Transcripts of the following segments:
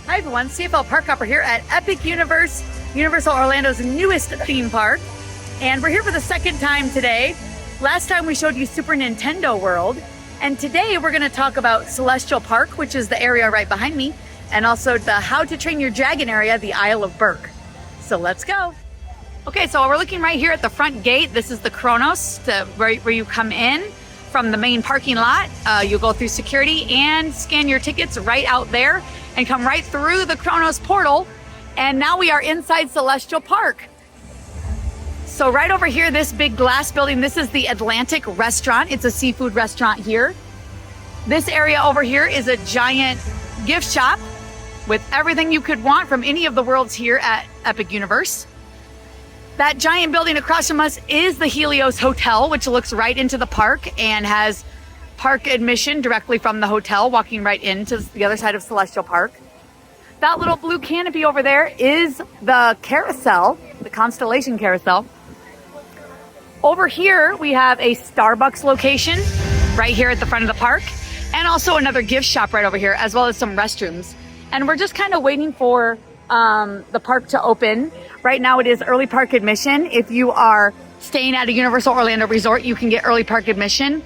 Hi everyone, CFL Park Hopper here at Epic Universe, Universal Orlando's newest theme park. And we're here for the second time today. Last time we showed you Super Nintendo World. And today we're gonna talk about Celestial Park, which is the area right behind me, and also the How to Train Your Dragon area, the Isle of Berk. So let's go. Okay, so we're looking right here at the front gate. This is the Kronos, where you come in from the main parking lot. You'll go through security and scan your tickets right out there and come right through the Kronos portal. And now we are inside Celestial Park. So right over here, this big glass building, this is the Atlantic restaurant. It's a seafood restaurant here. This area over here is a giant gift shop with everything you could want from any of the worlds here at Epic Universe. That giant building across from us is the Helios Hotel, which looks right into the park and has park admission directly from the hotel, walking right into the other side of Celestial Park. That little blue canopy over there is the Carousel, the Constellation Carousel. Over here, we have a Starbucks location right here at the front of the park, and also another gift shop right over here, as well as some restrooms. And we're just kind of waiting for the park to open. Right now it is early park admission. If you are staying at a Universal Orlando resort, you can get early park admission.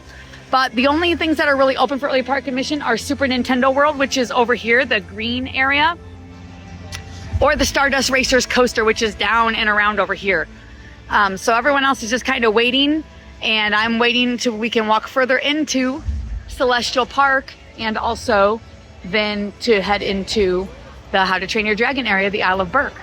But the only things that are really open for early park admission are Super Nintendo World, which is over here, the green area, or the Stardust Racers coaster, which is down and around over here. So everyone else is just kind of waiting, and I'm waiting till we can walk further into Celestial Park and also then to head into the How to Train Your Dragon area, the Isle of Berk.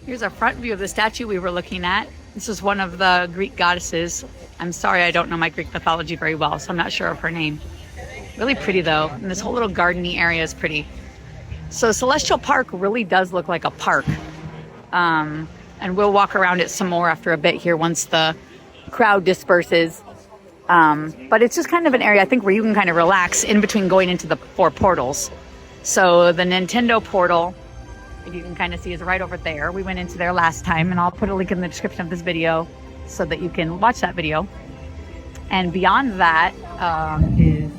Here's a front view of the statue we were looking at. This is one of the Greek goddesses. I'm sorry, I don't know my Greek mythology very well, so I'm not sure of her name. Really pretty though, and this whole little gardeny area is pretty. So Celestial Park really does look like a park. And we'll walk around it some more after a bit here once the crowd disperses. But it's just kind of an area, I think, where you can kind of relax in between going into the 4 portals. So the Nintendo portal, if you can kind of see, is right over there. We went into there last time, and I'll put a link in the description of this video so that you can watch that video. And beyond that is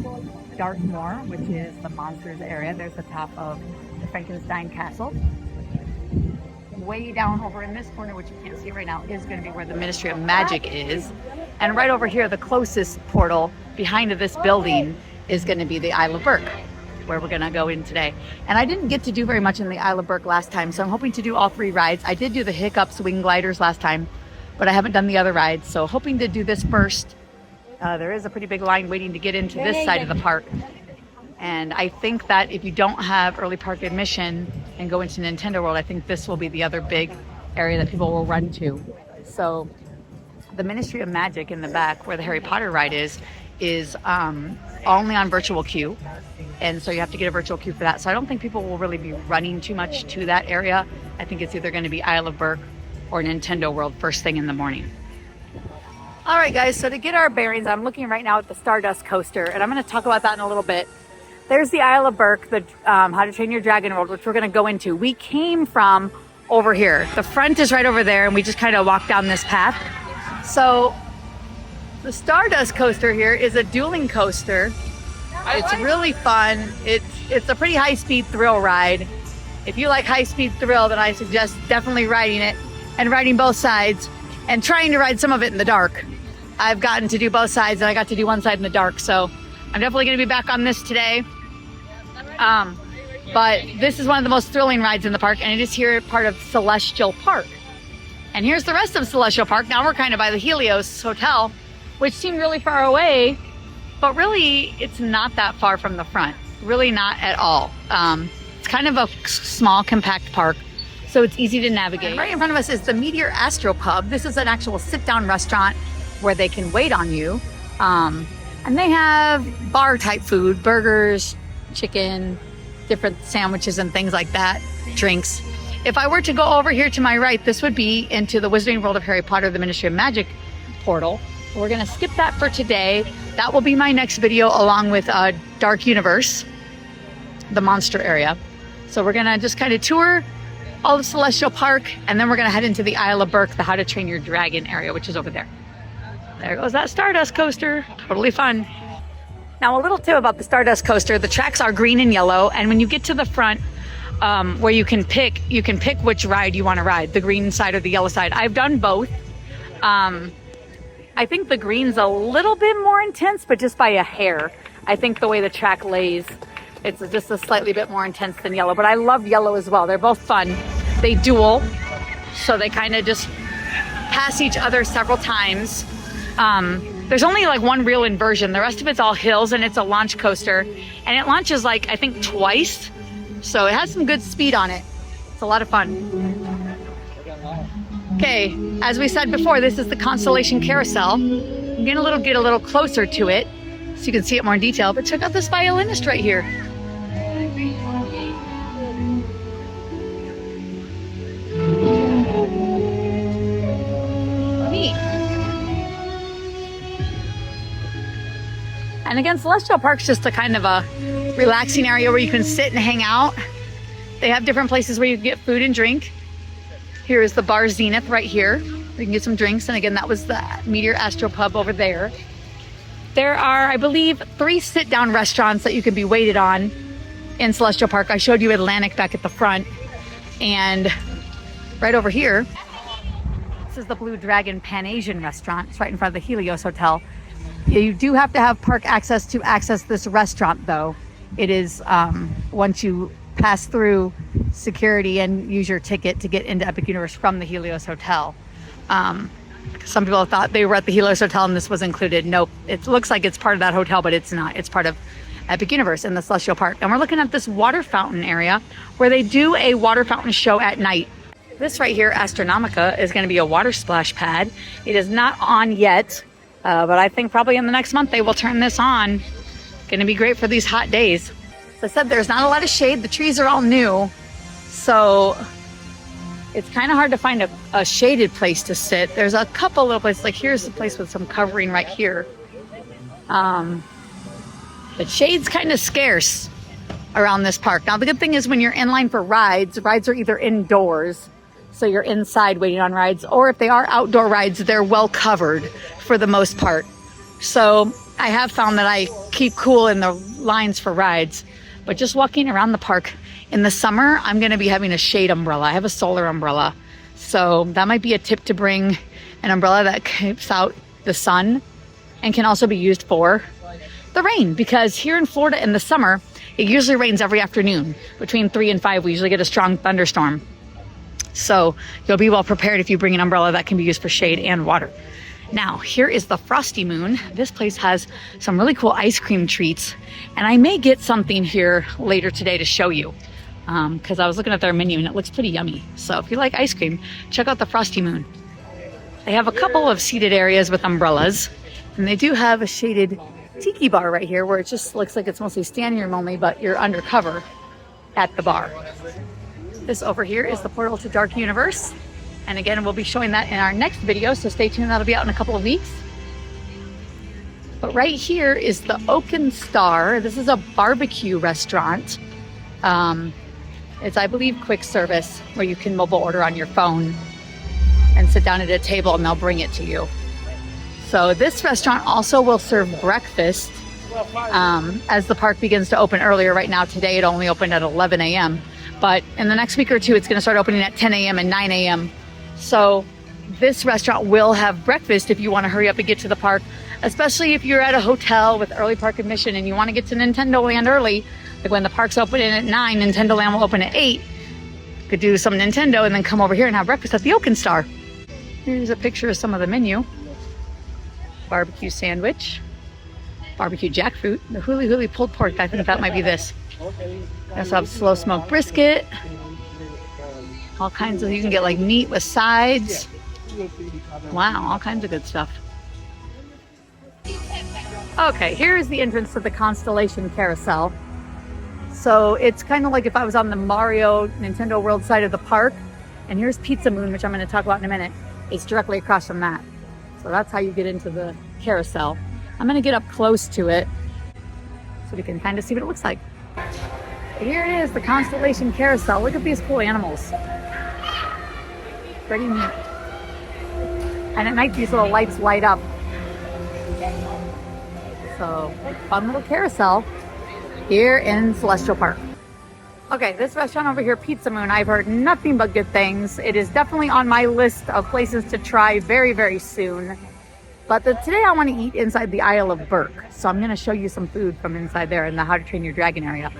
Dartmoor, which is the monsters area. There's the top of the Frankenstein castle. Way down over in this corner, which you can't see right now, is going to be where the Ministry of Magic is. And right over here, the closest portal behind this building is going to be the Isle of Berk, where we're going to go in today. And I didn't get to do very much in the Isle of Berk last time, so I'm hoping to do all 3 rides. I did do the Hiccup swing gliders last time, but I haven't done the other rides, so hoping to do this first. There is a pretty big line waiting to get into this side of the park. And I think that if you don't have early park admission and go into Nintendo World, I think this will be the other big area that people will run to. So the Ministry of Magic in the back, where the Harry Potter ride is only on virtual queue. And so you have to get a virtual queue for that. So I don't think people will really be running too much to that area. I think it's either going to be Isle of Berk or Nintendo World first thing in the morning. All right, guys, so to get our bearings, I'm looking right now at the Stardust coaster, and I'm going to talk about that in a little bit. There's the Isle of Berk, the How to Train Your Dragon World, which we're going to go into. We came from over here. The front is right over there, and we just kind of walked down this path. So the Stardust coaster here is a dueling coaster. It's really fun. It's a pretty high-speed thrill ride. If you like high-speed thrill, then I suggest definitely riding it and riding both sides and trying to ride some of it in the dark. I've gotten to do both sides, and I got to do one side in the dark, so I'm definitely going to be back on this today. But this is one of the most thrilling rides in the park, and it is here part of Celestial Park. And here's the rest of Celestial Park. Now we're kind of by the Helios Hotel, which seemed really far away, but really it's not that far from the front. Really not at all. It's kind of a small, compact park, so it's easy to navigate. And right in front of us is the Meteor Astro Pub. This is an actual sit-down restaurant where they can wait on you. And they have bar-type food, burgers, chicken, different sandwiches and things like that, drinks. If I were to go over here to my right, this would be into the Wizarding World of Harry Potter, the Ministry of Magic portal. We're going to skip that for today. That will be my next video, along with Dark Universe, the monster area. So we're going to just kind of tour all of Celestial Park, and then we're going to head into the Isle of Berk, the How to Train Your Dragon area, which is over there. There goes that Stardust coaster. Totally fun. Now, a little tip about the Stardust coaster, the tracks are green and yellow, and when you get to the front, where you can pick which ride you want to ride, the green side or the yellow side. I've done both. I think the green's a little bit more intense, but just by a hair. I think the way the track lays, it's just a slightly bit more intense than yellow, but I love yellow as well. They're both fun. They duel, so they kind of just pass each other several times. There's only like one real inversion. The rest of it's all hills, and it's a launch coaster, and it launches like, I think, twice. So it has some good speed on it. It's a lot of fun. Okay, as we said before, this is the Constellation Carousel. I'm gonna get a little closer to it so you can see it more in detail, but check out this violinist right here. Neat. And again, Celestial Park's just a kind of a relaxing area where you can sit and hang out. They have different places where you can get food and drink. Here is the Bar Zenith right here. You can get some drinks, and again, that was the Meteor Astro Pub over there. There are, I believe, 3 sit-down restaurants that you can be waited on in Celestial Park. I showed you Atlantic back at the front, and right over here, this is the Blue Dragon Pan-Asian restaurant. It's right in front of the Helios Hotel. You do have to have park access to access this restaurant, though. It is once you pass through security and use your ticket to get into Epic Universe from the Helios Hotel. Some people thought they were at the Helios Hotel and this was included. Nope, it looks like it's part of that hotel, but it's not. It's part of Epic Universe in the Celestial Park. And we're looking at this water fountain area where they do a water fountain show at night. This right here, Astronomica, is going to be a water splash pad. It is not on yet, but I think probably in the next month they will turn this on. Going to be great for these hot days. As I said, there's not a lot of shade. The trees are all new, so it's kind of hard to find a shaded place to sit. There's a couple little places, like here's the place with some covering right here. But shade's kind of scarce around this park. Now, the good thing is when you're in line for rides are either indoors, so you're inside waiting on rides, or if they are outdoor rides, they're well covered for the most part. So I have found that I keep cool in the lines for rides, but just walking around the park in the summer, I'm going to be having a shade umbrella. I have a solar umbrella. So that might be a tip, to bring an umbrella that keeps out the sun and can also be used for the rain, because here in Florida in the summer, it usually rains every afternoon. Between 3 and 5, we usually get a strong thunderstorm. So you'll be well prepared if you bring an umbrella that can be used for shade and water. Now, here is the Frosty Moon. This place has some really cool ice cream treats, and I may get something here later today to show you, because I was looking at their menu and it looks pretty yummy. So if you like ice cream, check out the Frosty Moon. They have a couple of seated areas with umbrellas, and they do have a shaded tiki bar right here where it just looks like it's mostly standing room only, but you're undercover at the bar. This over here is the portal to Dark Universe. And again, we'll be showing that in our next video, so stay tuned. That'll be out in a couple of weeks. But right here is the Oaken Star. This is a barbecue restaurant. It's, I believe, quick service where you can mobile order on your phone and sit down at a table and they'll bring it to you. So this restaurant also will serve breakfast as the park begins to open earlier. Right now, today, it only opened at 11 a.m. But in the next week or two, it's going to start opening at 10 a.m. and 9 a.m. So this restaurant will have breakfast if you want to hurry up and get to the park, especially if you're at a hotel with early park admission and you want to get to Nintendo Land early. Like when the park's opening at 9, Nintendo Land will open at 8. You could do some Nintendo and then come over here and have breakfast at the Oaken Star. Here's a picture of some of the menu. Barbecue sandwich, barbecue jackfruit, the huli huli pulled pork. I think that might be this. I also have slow smoked brisket. All kinds of, you can get like meat with sides. Wow, all kinds of good stuff. Okay, here's the entrance to the Constellation Carousel. So it's kind of like if I was on the Mario Nintendo World side of the park. And here's Pizza Moon, which I'm going to talk about in a minute. It's directly across from that. So that's how you get into the carousel. I'm going to get up close to it so we can kind of see what it looks like. Here it is, the Constellation Carousel. Look at these cool animals. Pretty neat. And at night, these little lights light up. So, fun little carousel here in Celestial Park. Okay, this restaurant over here, Pizza Moon, I've heard nothing but good things. It is definitely on my list of places to try very, very soon. But today I want to eat inside the Isle of Berk. So I'm going to show you some food from inside there in the How to Train Your Dragon area.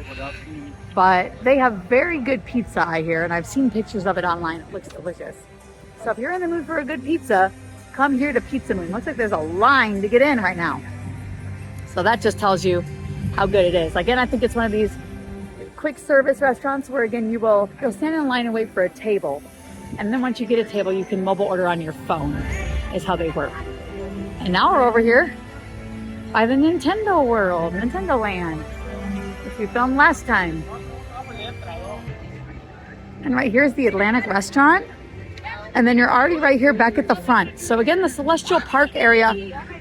But they have very good pizza, I hear, and I've seen pictures of it online. It looks delicious. So if you're in the mood for a good pizza, come here to Pizza Moon. Looks like there's a line to get in right now. So that just tells you how good it is. Again, I think it's one of these quick service restaurants where, again, you'll stand in line and wait for a table. And then once you get a table, you can mobile order on your phone, is how they work. And now we're over here by the Nintendo World, Nintendo Land, which we filmed last time. And right here's the Atlantic Restaurant. And then you're already right here back at the front. So again, the Celestial Park area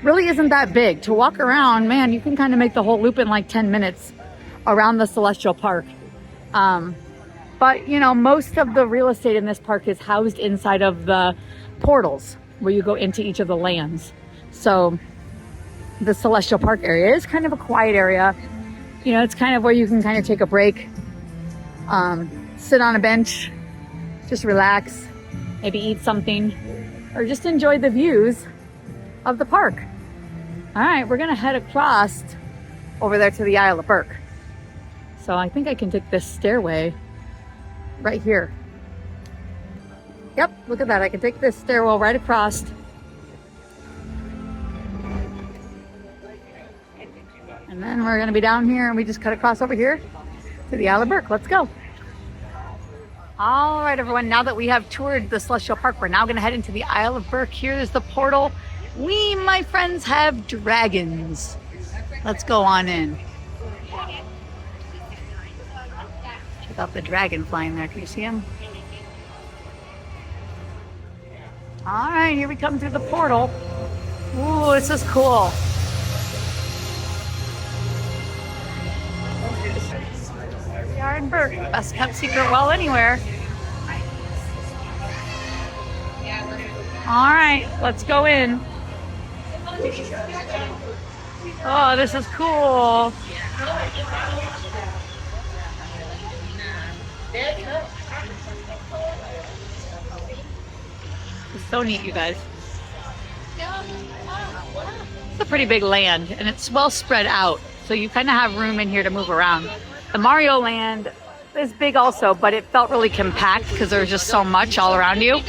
really isn't that big. To walk around, man, you can kind of make the whole loop in like 10 minutes around the Celestial Park. But you know, most of the real estate in this park is housed inside of the portals where you go into each of the lands. So the Celestial Park area is kind of a quiet area. You know, it's kind of where you can kind of take a break, sit on a bench, just relax, maybe eat something, or just enjoy the views of the park. All right, we're gonna head across over there to the Isle of Berk. So I think I can take this stairway right here. Yep, look at that. I can take this stairwell right across. And then we're gonna be down here and we just cut across over here to the Isle of Berk. Let's go. All right, everyone, now that we have toured the Celestial Park, we're now gonna head into the Isle of Berk. Here's the portal. We, my friends, have dragons. Let's go on in. Check out the dragon flying there. Can you see him? All right, here we come through the portal. Ooh, this is cool. We are in Berk, best kept secret well anywhere. All right, let's go in. Oh, this is cool. It's so neat, you guys. It's a pretty big land, and it's well spread out, so you kind of have room in here to move around. The Mario Land is big also, but it felt really compact because there was just so much all around you.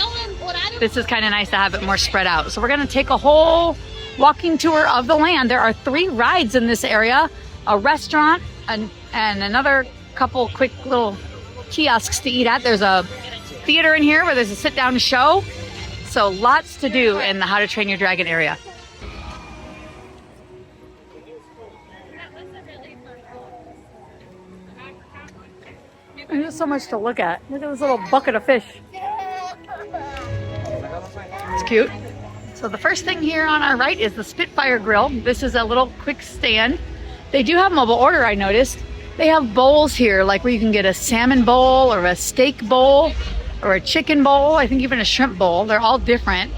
This is kind of nice to have it more spread out. So we're going to take a whole walking tour of the land. There are 3 rides in this area, a restaurant and another couple quick little kiosks to eat at. There's a theater in here where there's a sit-down show. So lots to do in the How to Train Your Dragon area. There's so much to look at. Look at this little bucket of fish. It's cute. So the first thing here on our right is the Spitfire Grill. This is a little quick stand. They do have mobile order, I noticed. They have bowls here, like where you can get a salmon bowl or a steak bowl or a chicken bowl. I think even a shrimp bowl. They're all different.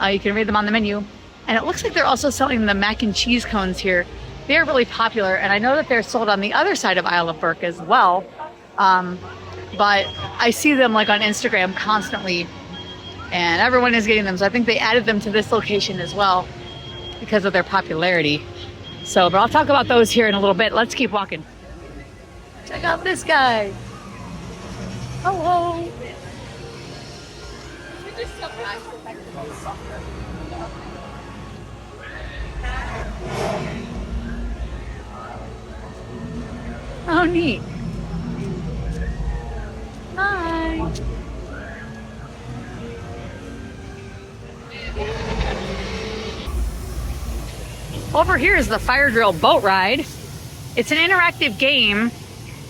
You can read them on the menu. And it looks like they're also selling the mac and cheese cones here. They're really popular, and I know that they're sold on the other side of Isle of Berk as well. But I see them like on Instagram constantly, and everyone is getting them. So I think they added them to this location as well because of their popularity. So, but I'll talk about those here in a little bit. Let's keep walking. Check out this guy. Hello. Oh, neat. Hi. Over here is the Fire Drill boat ride. It's an interactive game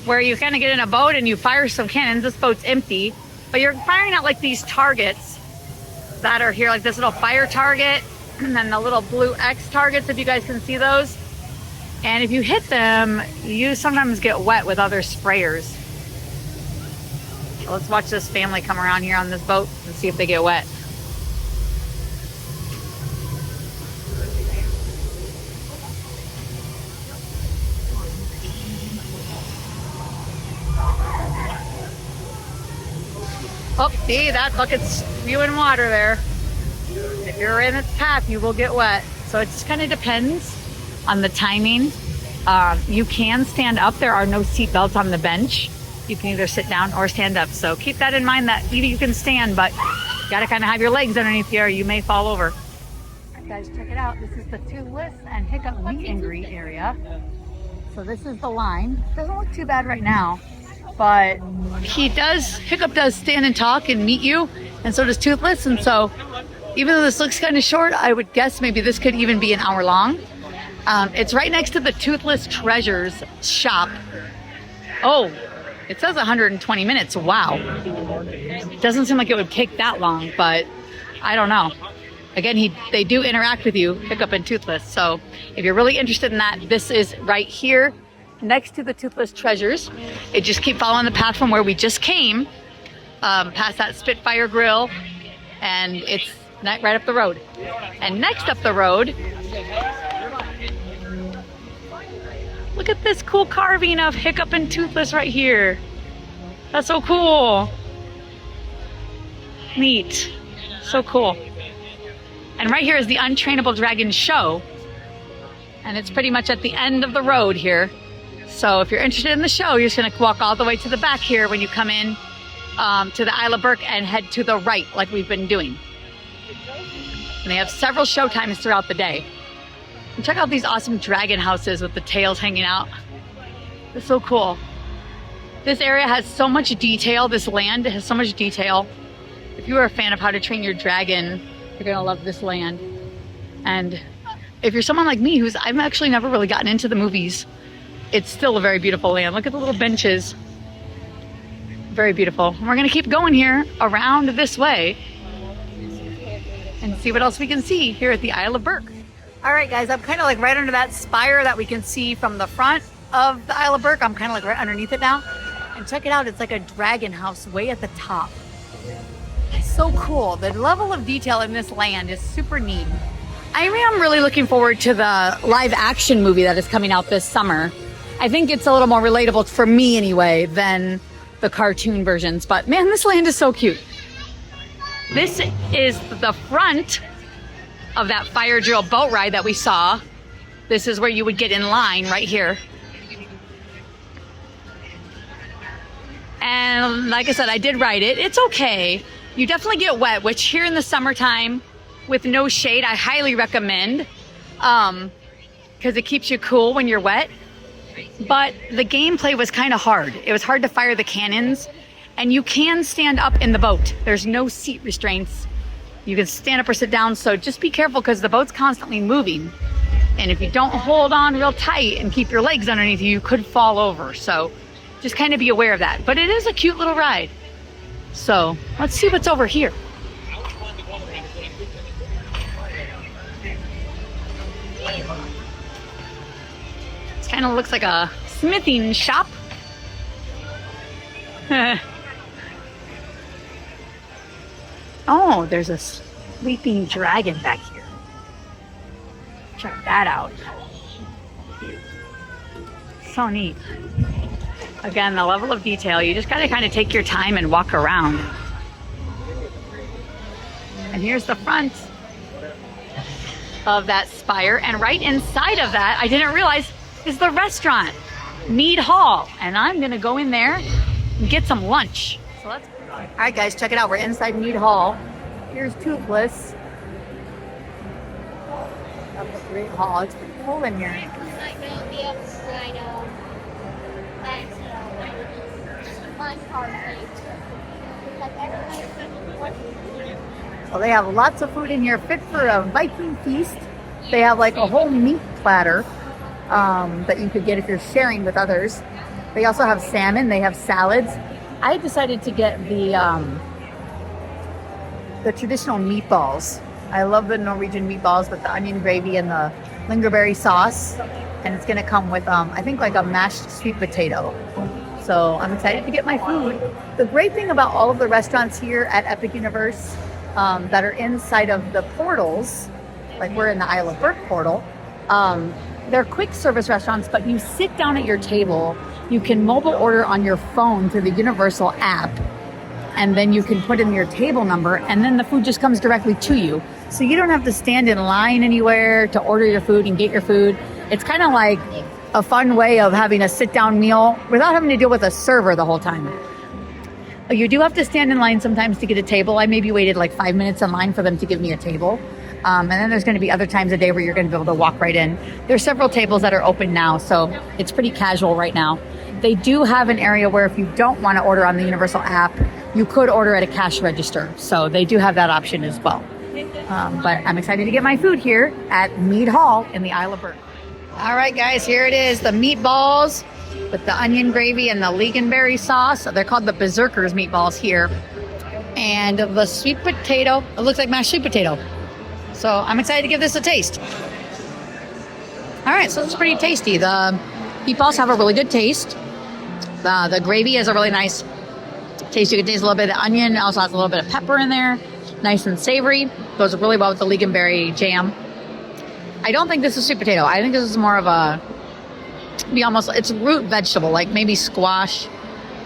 where you kind of get in a boat and you fire some cannons. This boat's empty, but you're firing out like these targets that are here, like this little fire target and then the little blue X targets, if you guys can see those. And if you hit them, you sometimes get wet with other sprayers. So let's watch this family come around here on this boat and see if they get wet. Oh, see, that bucket's spewing water there. If you're in its path, you will get wet. So it just kind of depends on the timing. You can stand up. There are no seat belts on the bench. You can either sit down or stand up. So keep that in mind that either you can stand, but you gotta kind of have your legs underneath you or you may fall over. All right, guys, check it out. This is the Toothless and Hiccup meet and greet area. So this is the line. Doesn't look too bad right now, but Hiccup does stand and talk and meet you, and so does Toothless. And so even though this looks kind of short, I would guess maybe this could even be an hour long. It's right next to the Toothless Treasures shop. Oh, it says 120 minutes. Wow. Doesn't seem like it would take that long, but I don't know. Again, they do interact with you, Hiccup and Toothless. So if you're really interested in that, this is right here next to the Toothless Treasures. It just keep following the path from where we just came, past that Spitfire Grill, and it's right up the road. And next up the road, look at this cool carving of Hiccup and Toothless right here. That's so cool. Neat. So cool. And right here is the Untrainable Dragon show. And it's pretty much at the end of the road here. So if you're interested in the show, you're just gonna walk all the way to the back here when you come in to the Isle of Berk and head to the right like we've been doing. And they have several show times throughout the day. And check out these awesome dragon houses with the tails hanging out. It's so cool. This area has so much detail. This land has so much detail. If you are a fan of How to Train Your Dragon, you're gonna love this land. And if you're someone like me I've actually never really gotten into the movies, it's still a very beautiful land. Look at the little benches. Very beautiful. And we're gonna keep going here around this way and see what else we can see here at the Isle of Berk. All right, guys, I'm kind of like right under that spire that we can see from the front of the Isle of Berk. I'm kind of like right underneath it now. And check it out, it's like a dragon house way at the top. So cool. The level of detail in this land is super neat. I am really looking forward to the live action movie that is coming out this summer. I think it's a little more relatable for me anyway than the cartoon versions, but man, this land is so cute. This is the front of that fire drill boat ride that we saw. This is where you would get in line right here. And like I said, I did ride it. It's okay. You definitely get wet, which here in the summertime with no shade, I highly recommend because it keeps you cool when you're wet. But the gameplay was kind of hard. It was hard to fire the cannons, and you can stand up in the boat. There's no seat restraints. You can stand up or sit down, so just be careful because the boat's constantly moving. And if you don't hold on real tight and keep your legs underneath you, you could fall over. So just kind of be aware of that. But it is a cute little ride. So let's see what's over here. It kind of looks like a smithing shop. Oh, there's a sleeping dragon back here. Check that out. So neat. Again, the level of detail, you just gotta kind of take your time and walk around. And here's the front of that spire. And right inside of that, I didn't realize, is the restaurant, Mead Hall. And I'm gonna go in there and get some lunch. So let's. All right, guys, check it out. We're inside Mead Hall. Here's Toothless. That's a great hall. It's pretty cool in here. So they have lots of food in here, fit for a Viking feast. They have like a whole meat platter that you could get if you're sharing with others. They also have salmon. They have salads. I decided to get the traditional meatballs. I love the Norwegian meatballs with the onion gravy and the lingonberry sauce. And it's gonna come with, I think like a mashed sweet potato. So I'm excited to get my food. The great thing about all of the restaurants here at Epic Universe that are inside of the portals, like we're in the Isle of Berk portal, they're quick service restaurants, but you sit down at your table, you can mobile order on your phone through the Universal app, and then you can put in your table number, and then the food just comes directly to you. So you don't have to stand in line anywhere to order your food and get your food. It's kind of like a fun way of having a sit-down meal without having to deal with a server the whole time. You do have to stand in line sometimes to get a table. I maybe waited like 5 minutes in line for them to give me a table. And then there's going to be other times a day where you're going to be able to walk right in. There's several tables that are open now, so it's pretty casual right now. They do have an area where if you don't want to order on the Universal app, you could order at a cash register. So they do have that option as well. But I'm excited to get my food here at Mead Hall in the Isle of Berk. All right, guys, here it is. The meatballs with the onion gravy and the lingonberry sauce. They're called the Berserkers meatballs here. And the sweet potato. It looks like mashed sweet potato. So I'm excited to give this a taste. All right, so it's pretty tasty. The meatballs have a really good taste. The gravy has a really nice taste. You can taste a little bit of the onion. It also has a little bit of pepper in there. Nice and savory. Goes really well with the lingonberry jam. I don't think this is sweet potato. I think this is more of it's root vegetable, like maybe squash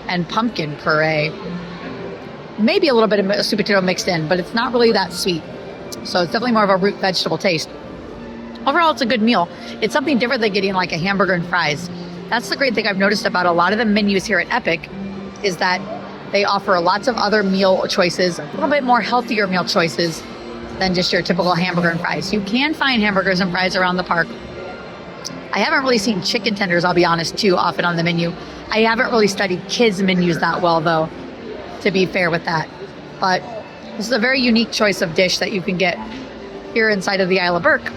and pumpkin puree. Maybe a little bit of sweet potato mixed in, but it's not really that sweet. So it's definitely more of a root vegetable taste. Overall, it's a good meal. It's something different than getting like a hamburger and fries. That's the great thing I've noticed about a lot of the menus here at Epic is that they offer lots of other meal choices, a little bit more healthier meal choices than just your typical hamburger and fries. You can find hamburgers and fries around the park. I haven't really seen chicken tenders, I'll be honest, too often on the menu. I haven't really studied kids' menus that well, though, to be fair with that. But this is a very unique choice of dish that you can get here inside of the Isle of Berk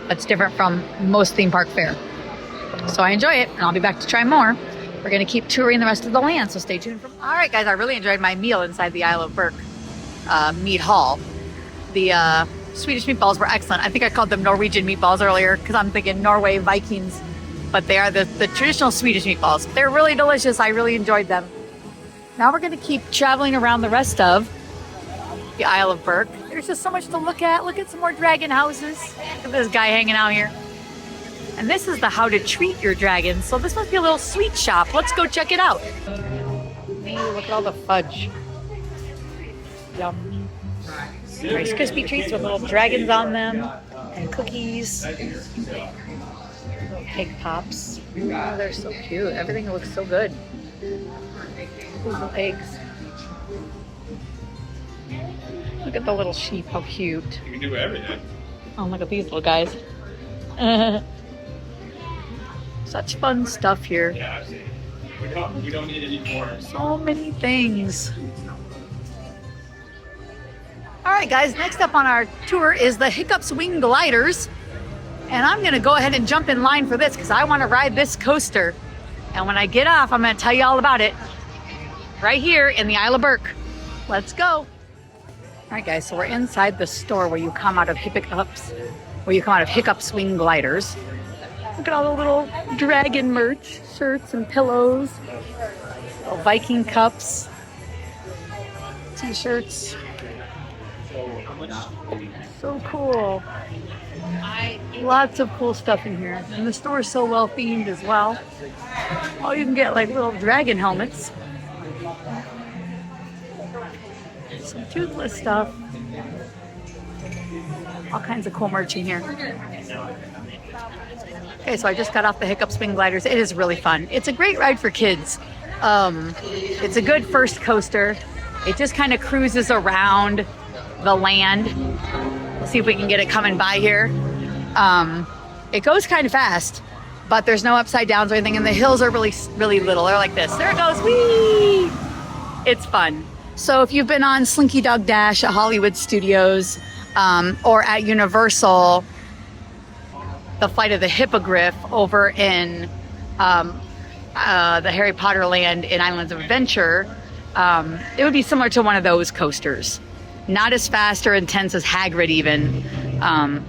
that's different from most theme park fare. So I enjoy it, and I'll be back to try more. We're going to keep touring the rest of the land, so stay tuned. All right, guys, I really enjoyed my meal inside the Isle of Berk Mead Hall. The Swedish meatballs were excellent. I think I called them Norwegian meatballs earlier because I'm thinking Norway Vikings, but they are the traditional Swedish meatballs. They're really delicious. I really enjoyed them. Now we're going to keep traveling around the rest of the Isle of Berk. There's just so much to look at. Look at some more dragon houses. Look at this guy hanging out here. And this is the how to treat your dragon. So this must be a little sweet shop. Let's go check it out. Ooh, look at all the fudge. Yum. Rice Krispie treats with little dragons on them and cookies. Little cake pops. Oh, they're so cute. Everything looks so good. Little eggs. Look at the little sheep. How cute. You can do everything. Oh, look at these little guys. Such fun stuff here. Yeah, I've seen it. We don't need any more. So many things. All right, guys, next up on our tour is the Hiccup Swing Gliders. And I'm gonna go ahead and jump in line for this because I wanna ride this coaster. And when I get off, I'm gonna tell you all about it right here in the Isle of Berk. Let's go. All right, guys, so we're inside the store where you come out of Hiccup Swing Gliders. Look at all the little dragon merch, shirts and pillows, little Viking cups, t-shirts. So cool. Lots of cool stuff in here. And the store is so well themed as well. Oh, you can get like little dragon helmets. Some toothless stuff. All kinds of cool merch in here. Okay, so I just got off the Hiccup Swing Gliders. It is really fun. It's a great ride for kids. It's a good first coaster. It just kind of cruises around the land. Let's see if we can get it coming by here. It goes kind of fast, but there's no upside downs or anything, and the hills are really, really little. They're like this. There it goes. Whee! It's fun. So if you've been on Slinky Dog Dash at Hollywood Studios or at Universal, the Flight of the Hippogriff over in the Harry Potter land in Islands of Adventure, it would be similar to one of those coasters. Not as fast or intense as Hagrid even.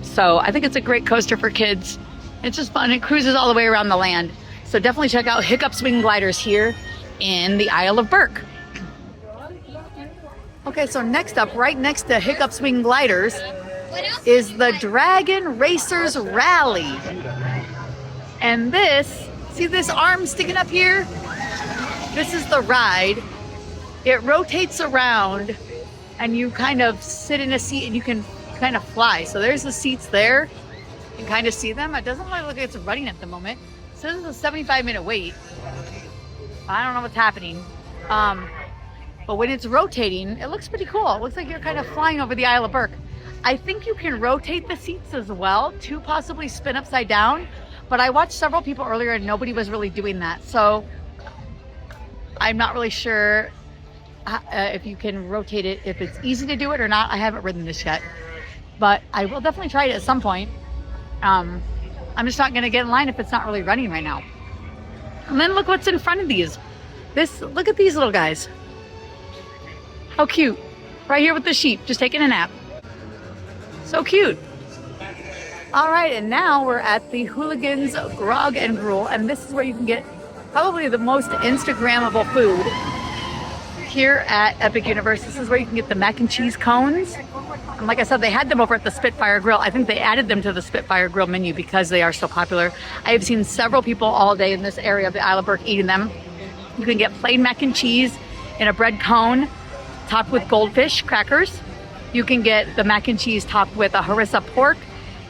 So I think it's a great coaster for kids. It's just fun. It cruises all the way around the land. So definitely check out Hiccup Swing Gliders here in the Isle of Berk. Okay, so next up, right next to Hiccup Swing Gliders, is the Dragon Racers Rally. And this, see this arm sticking up here? This is the ride. it rotates around and you kind of sit in a seat and you can kind of fly. So there's the seats there. You can kind of see them. It doesn't look like it's running at the moment. So this is a 75-minute wait. I don't know what's happening. But when it's rotating, it looks pretty cool. It looks like you're kind of flying over the Isle of Berk. I think you can rotate the seats as well to possibly spin upside down. But I watched several people earlier and nobody was really doing that. So I'm not really sure if you can rotate it, if it's easy to do it or not. I haven't ridden this yet, but I will definitely try it at some point. I'm just not gonna get in line if it's not really running right now. And then look what's in front of these. Look at these little guys. How cute. Right here with the sheep, just taking a nap. So cute. All right, and now we're at the Hooligans Grog and Gruel, and this is where you can get probably the most Instagrammable food here at Epic Universe. This is where you can get the mac and cheese cones. And like I said, they had them over at the Spitfire Grill. I think they added them to the Spitfire Grill menu because they are so popular. I have seen several people all day in this area of the Isle of Berk eating them. You can get plain mac and cheese in a bread cone topped with goldfish crackers. You can get the mac and cheese topped with a harissa pork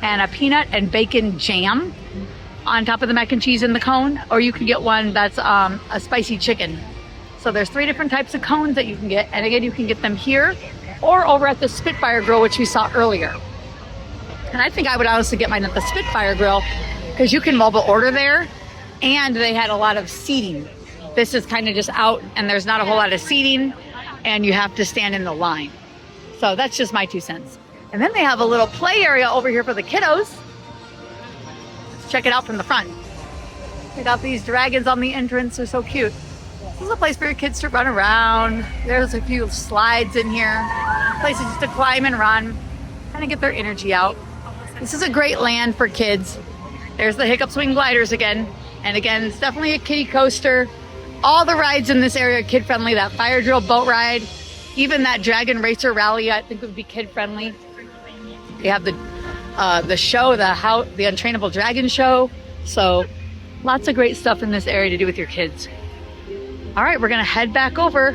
and a peanut and bacon jam on top of the mac and cheese in the cone, or you can get one that's a spicy chicken. So there's 3 different types of cones that you can get, and again, you can get them here or over at the Spitfire Grill, which we saw earlier. And I think I would honestly get mine at the Spitfire Grill because you can mobile order there, and they had a lot of seating. This is kind of just out, and there's not a whole lot of seating, and you have to stand in the line. So that's just my 2 cents. And then they have a little play area over here for the kiddos. Let's check it out from the front. Check out these dragons on the entrance. They're so cute. This is a place for your kids to run around. There's a few slides in here. Places just to climb and run. Kind of get their energy out. This is a great land for kids. There's the Hiccup swing gliders again. And again, it's definitely a kiddie coaster. All the rides in this area are kid friendly. That fire drill boat ride, even that dragon racer rally, I think would be kid friendly. They have the show, the Untrainable Dragon show. So lots of great stuff in this area to do with your kids. All right, we're gonna head back over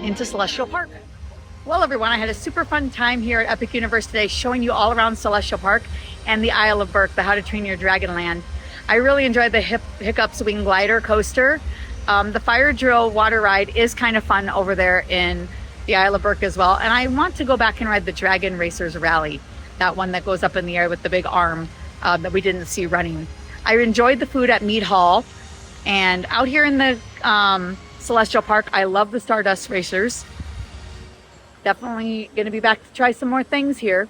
into Celestial Park. Well, everyone, I had a super fun time here at Epic Universe today showing you all around Celestial Park and the Isle of Berk, the How to Train Your Dragon Land. I really enjoyed the Hiccup swing glider coaster. The fire drill water ride is kind of fun over there in the Isle of Berk as well. And I want to go back and ride the Dragon Racers Rally, that one that goes up in the air with the big arm that we didn't see running. I enjoyed the food at Mead Hall. And out here in the Celestial Park, I love the Stardust Racers. Definitely going to be back to try some more things here.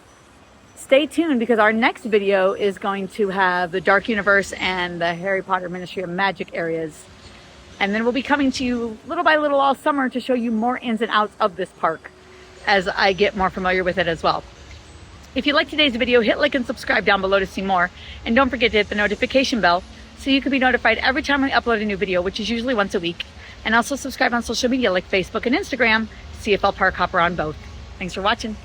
Stay tuned because our next video is going to have the Dark Universe and the Harry Potter Ministry of Magic areas. And then we'll be coming to you little by little all summer to show you more ins and outs of this park as I get more familiar with it as well. If you liked today's video, hit like and subscribe down below to see more. And don't forget to hit the notification bell so you can be notified every time we upload a new video, which is usually once a week. And also subscribe on social media like Facebook and Instagram, CFL Park Hopper on both. Thanks for watching.